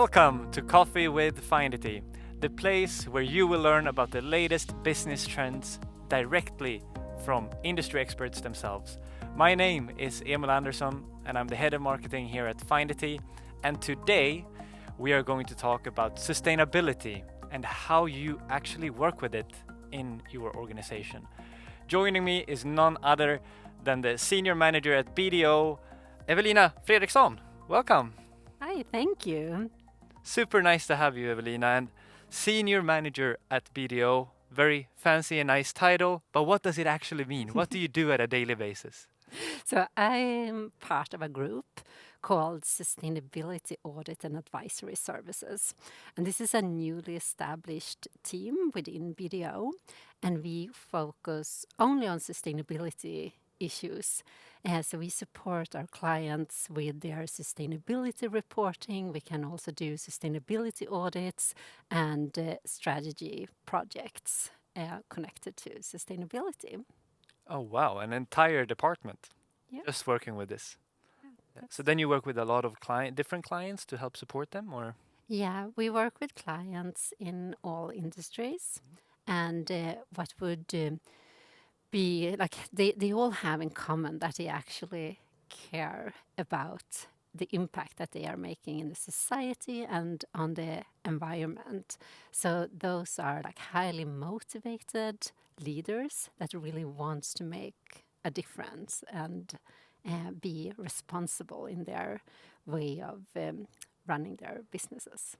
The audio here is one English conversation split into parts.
Welcome to Coffee with Findity, the place where you will learn about the latest business trends directly from industry experts themselves. My name is Emil Andersson and I'm the head of marketing here at Findity. And today we are going to talk about sustainability and how you actually work with it in your organization. Joining me is none other than the senior manager at BDO, Evelina Fredriksson. Welcome. Hi, thank you. Super nice to have you, Evelina. And senior manager at BDO, very fancy and nice title, but what does it actually mean? What do you do at a daily basis? So I'm part of a group called Sustainability Audit and Advisory Services. And this is a newly established team within BDO, and we focus only on sustainability issues. So we support our clients with their sustainability reporting. We can also do sustainability audits and strategy projects connected to sustainability. Oh, wow, an entire department Yeah. just working with this. Yeah, So then you work with a lot of different clients to help support them, or? Yeah, we work with clients in all industries, and what would be like they all have in common that they actually care about the impact that they are making in the society and on the environment. So those are like highly motivated leaders that really wants to make a difference and be responsible in their way of running their businesses.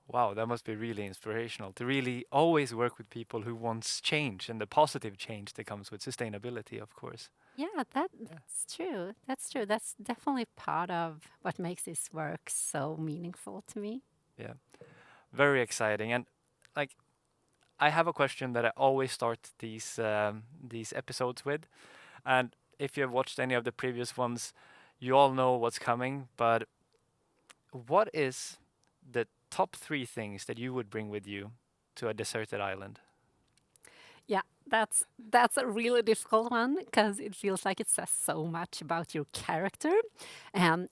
Wow, that must be really inspirational to really always work with people who wants change and the positive change that comes with sustainability, of course. Yeah, that's true. That's true. That's definitely part of what makes this work so meaningful to me. Yeah, very exciting. And like, I have a question that I always start these episodes with, and if you have watched any of the previous ones, you all know what's coming. But what is the top three things that you would bring with you to a deserted island? Yeah, that's a really difficult one because it feels like it says so much about your character.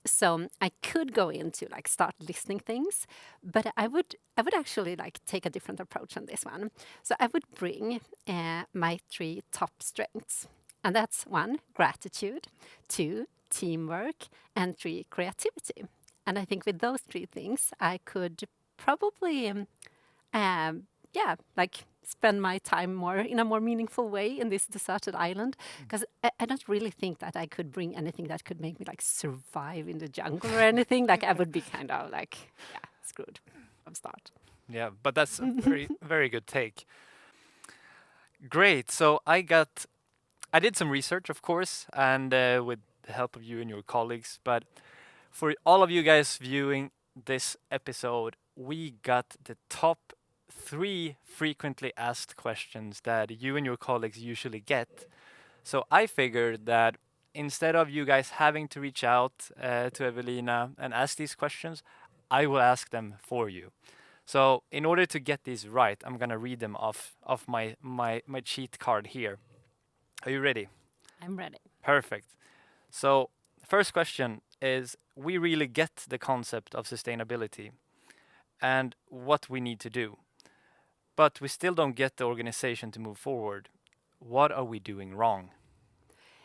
So I could go into like start listing things, but I would actually like take a different approach on this one. So I would bring my three top strengths, and that's one, gratitude, two, teamwork, and three, creativity. And I think with those three things, I could probably yeah, like spend my time more in a more meaningful way in this deserted island, because I don't really think that I could bring anything that could make me like survive in the jungle or anything. Like I would be kind of like, yeah, screwed from start. Yeah, but that's a very, very good take. Great. So I did some research, of course, and with the help of you and your colleagues. But for all of you guys viewing this episode, we got the top three frequently asked questions that you and your colleagues usually get. So I figured that instead of you guys having to reach out to Evelina and ask these questions, I will ask them for you. So in order to get these right, I'm gonna read them off my cheat card here. Are you ready? I'm ready. Perfect. So first question is, we really get the concept of sustainability and what we need to do, but we still don't get the organization to move forward. What are we doing wrong?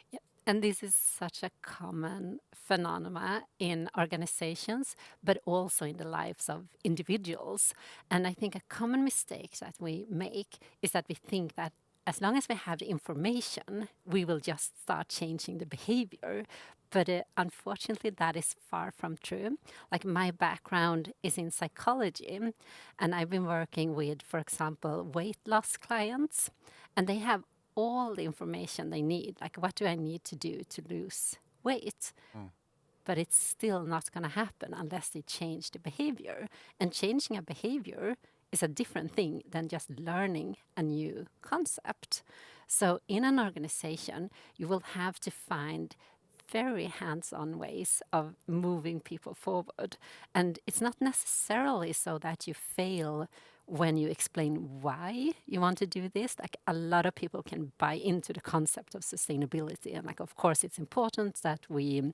Yeah. And this is such a common phenomena in organizations, but also in the lives of individuals. And I think a common mistake that we make is that we think that as long as we have the information, we will just start changing the behavior. But unfortunately, that is far from true. Like my background is in psychology, and I've been working with, for example, weight loss clients, and they have all the information they need. Like, what do I need to do to lose weight? But it's still not going to happen unless they change the behavior. And changing a behavior is a different thing than just learning a new concept. So in an organization, you will have to find very hands-on ways of moving people forward. And it's not necessarily so that you fail when you explain why you want to do this. Like a lot of people can buy into the concept of sustainability. And like, of course, it's important that we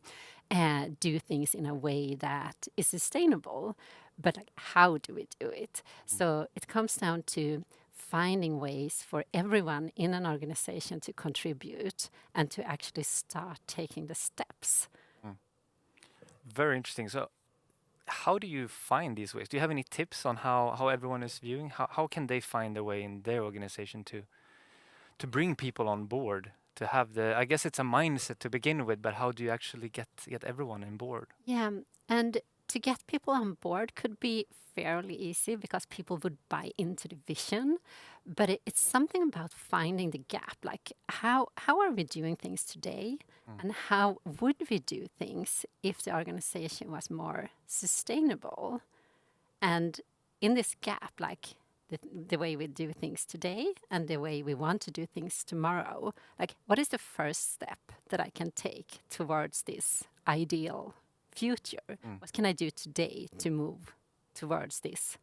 do things in a way that is sustainable. but like, how do we do it? So it comes down to finding ways for everyone in an organization to contribute and to actually start taking the steps. Very interesting. So, how do you find these ways? Do you have any tips on how everyone is viewing? How can they find a way in their organization to bring people on board? To have I guess it's a mindset to begin with, but how do you actually get everyone on board? Yeah, and to get people on board could be fairly easy because people would buy into the vision. But it's something about finding the gap. Like, how are we doing things today? And how would we do things if the organization was more sustainable? And in this gap, like the way we do things today and the way we want to do things tomorrow, like, what is the first step that I can take towards this ideal future? What can I do today to move towards this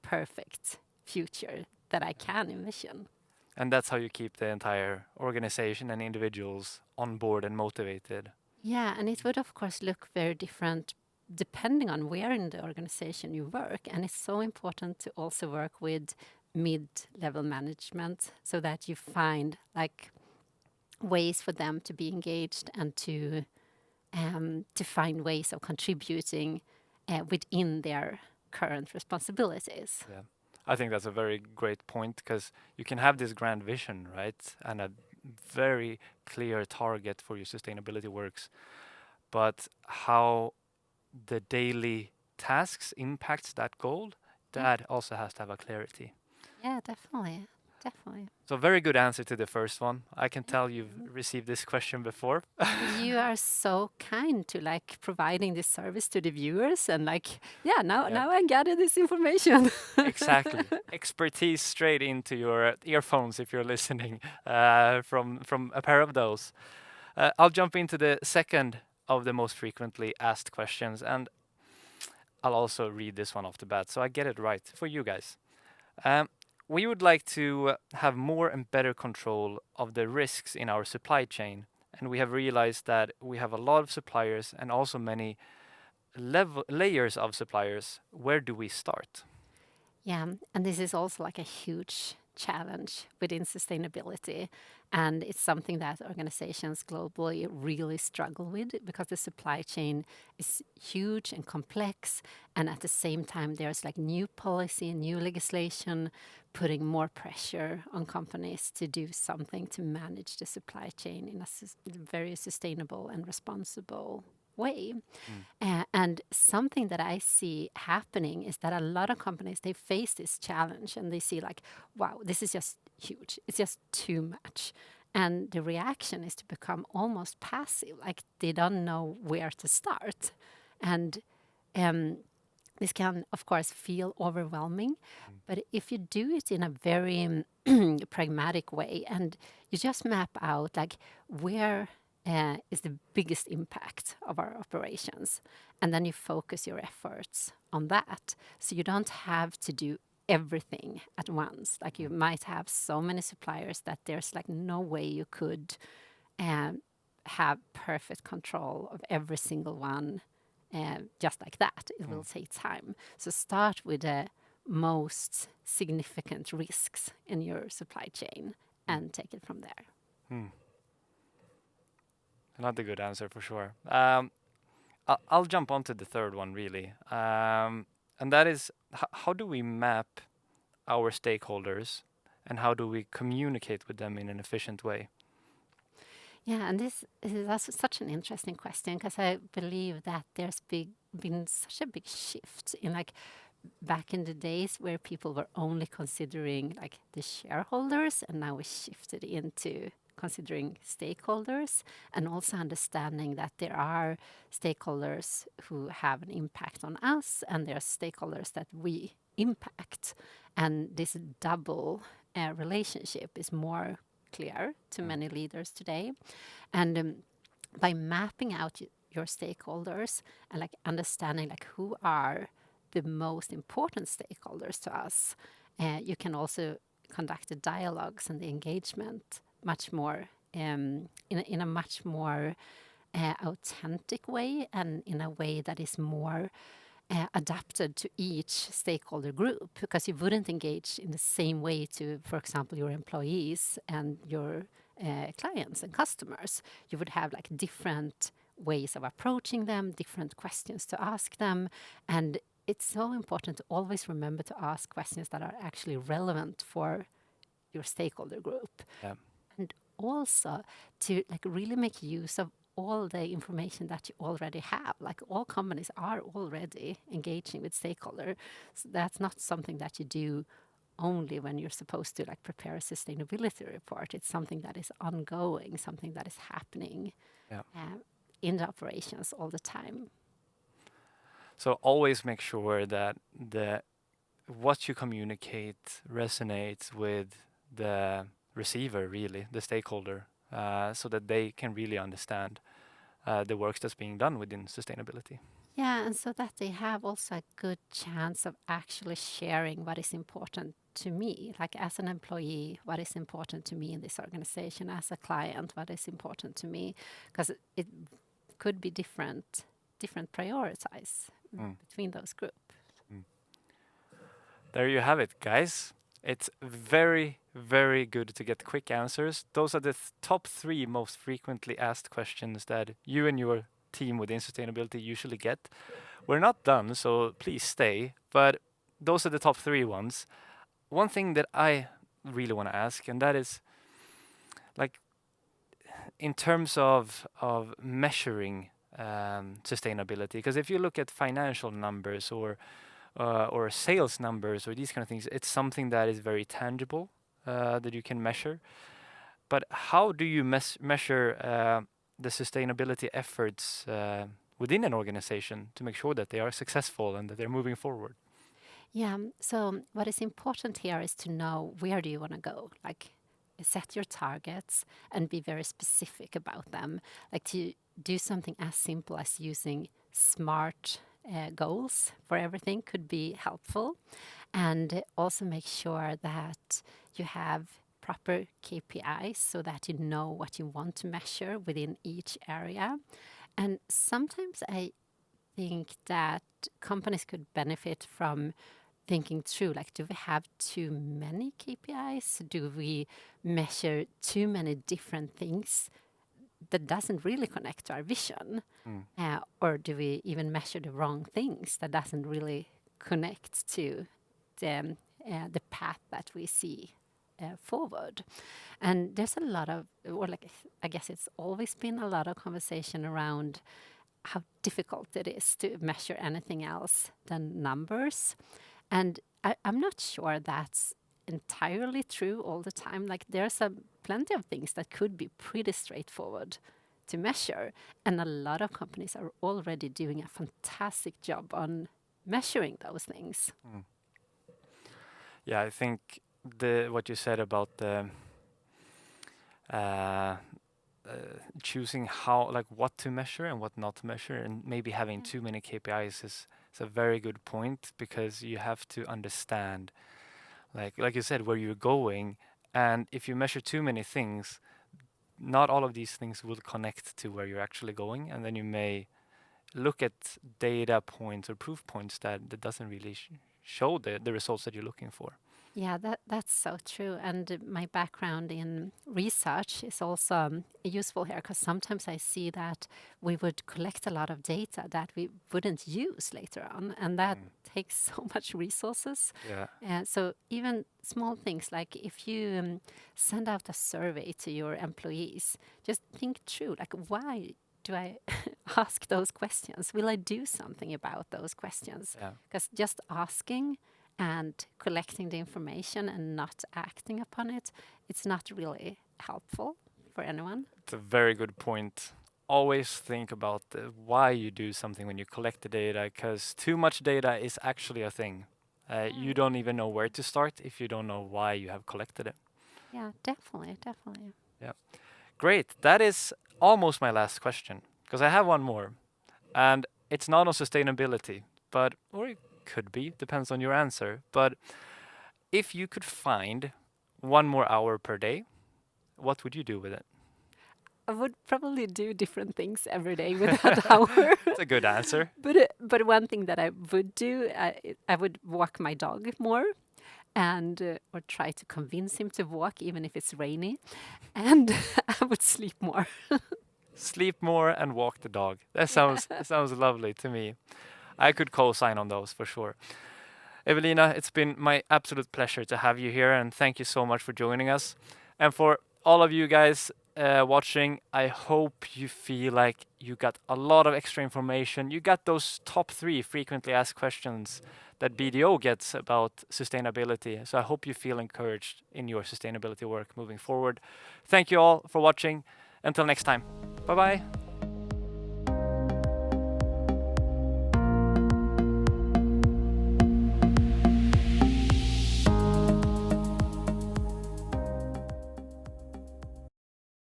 perfect future that I can envision? And that's how you keep the entire organization and individuals on board and motivated. Yeah, and it would, of course, look very different depending on where in the organization you work. And it's so important to also work with mid-level management so that you find like ways for them to be engaged and to find ways of contributing within their current responsibilities. Yeah. I think that's a very great point because you can have this grand vision, right? And a very clear target for your sustainability works. But how the daily tasks impacts that goal, that also has to have a clarity. Yeah, definitely. Definitely. So very good answer to the first one. I can tell you've received this question before. You are so kind to like providing this service to the viewers and like, yeah, now I gather this information. Exactly. Expertise straight into your earphones if you're listening from a pair of those. I'll jump into the second of the most frequently asked questions, and I'll also read this one off the bat so I get it right for you guys. We would like to have more and better control of the risks in our supply chain, and we have realized that we have a lot of suppliers and also many layers of suppliers. Where do we start? Yeah, and this is also like a huge challenge within sustainability. And it's something that organizations globally really struggle with because the supply chain is huge and complex. And at the same time, there's like new policy, new legislation putting more pressure on companies to do something to manage the supply chain in a very sustainable and responsible way. And something that I see happening is that a lot of companies, they face this challenge and they see like, wow, this is just huge. It's just too much. And the reaction is to become almost passive, like they don't know where to start. And this can, of course, feel overwhelming. But if you do it in a very pragmatic way and you just map out like where is the biggest impact of our operations. And then you focus your efforts on that. So you don't have to do everything at once. Like you might have so many suppliers that there's like no way you could have perfect control of every single one just like that. It will take time. So start with the most significant risks in your supply chain and take it from there. Another good answer for sure. I'll jump onto the third one really, and that is how do we map our stakeholders and how do we communicate with them in an efficient way? Yeah, and that's such an interesting question because I believe that there's been such a big shift in like back in the days where people were only considering like the shareholders, and now we shifted into considering stakeholders and also understanding that there are stakeholders who have an impact on us and there are stakeholders that we impact. And this double relationship is more clear to many leaders today. And by mapping out your stakeholders and like understanding like who are the most important stakeholders to us, you can also conduct the dialogues and the engagement much more in a much more authentic way and in a way that is more adapted to each stakeholder group, because you wouldn't engage in the same way to, for example, your employees and your clients and customers. You would have like different ways of approaching them, different questions to ask them. And it's so important to always remember to ask questions that are actually relevant for your stakeholder group. Yeah. And also to like really make use of all the information that you already have. Like all companies are already engaging with stakeholders. So that's not something that you do only when you're supposed to like prepare a sustainability report. It's something that is ongoing, something that is happening Yeah. in the operations all the time. So always make sure that the what you communicate resonates with the receiver, really, the stakeholder, so that they can really understand the work that's being done within sustainability. Yeah, and so that they have also a good chance of actually sharing what is important to me, like as an employee, what is important to me in this organization, as a client, what is important to me, because it could be different prioritize Mm. between those groups. Mm. There you have it, guys. It's very, very good to get quick answers. Those are the top 3 most frequently asked questions that you and your team within sustainability usually get. We're not done, so please stay. But those are the top 3 ones. One thing that I really want to ask, and that is, like, in terms of measuring sustainability, because if you look at financial numbers or sales numbers or these kind of things, it's something that is very tangible that you can measure. But how do you measure the sustainability efforts within an organization to make sure that they are successful and that they're moving forward? Yeah, so what is important here is to know where do you want to go, like set your targets and be very specific about them, like to do something as simple as using smart goals for everything could be helpful, and also make sure that you have proper KPIs so that you know what you want to measure within each area. And sometimes I think that companies could benefit from thinking through, like, do we have too many KPIs? Do we measure too many different things that doesn't really connect to our vision? Mm. Or do we even measure the wrong things that doesn't really connect to the path that we see forward? And there's a lot of, or like, I guess it's always been a lot of conversation around how difficult it is to measure anything else than numbers. And I'm not sure that's entirely true all the time. Like there's plenty of things that could be pretty straightforward to measure. And a lot of companies are already doing a fantastic job on measuring those things. Mm. Yeah, I think what you said about the uh, choosing how, like, what to measure and what not to measure, and maybe having too many KPIs is a very good point, because you have to understand, like you said, where you're going, and if you measure too many things, not all of these things will connect to where you're actually going, and then you may look at data points or proof points that doesn't really show the results that you're looking for. Yeah, that's so true. And my background in research is also useful here, because sometimes I see that we would collect a lot of data that we wouldn't use later on, and that takes so much resources. Yeah. So even small things like if you send out a survey to your employees, just think through, like, why do I ask those questions? Will I do something about those questions? Yeah. Because just asking and collecting the information and not acting upon it, it's not really helpful for anyone. It's a very good point. Always think about why you do something when you collect the data, because too much data is actually a thing. You don't even know where to start if you don't know why you have collected it. Yeah, definitely, definitely. Yeah. Great. That is almost my last question, because I have one more. And it's not on sustainability, or it could be, depends on your answer. But if you could find one more hour per day, what would you do with it? I would probably do different things every day with that hour. It's a good answer. But one thing that I would do, I would walk my dog more, and or try to convince him to walk even if it's rainy, and I would sleep more. Sleep more and walk the dog. That sounds lovely to me. I could co-sign on those for sure. Evelina, it's been my absolute pleasure to have you here, and thank you so much for joining us. And for all of you guys watching, I hope you feel like you got a lot of extra information. You got those top 3 frequently asked questions that BDO gets about sustainability. So I hope you feel encouraged in your sustainability work moving forward. Thank you all for watching. Until next time. Bye bye.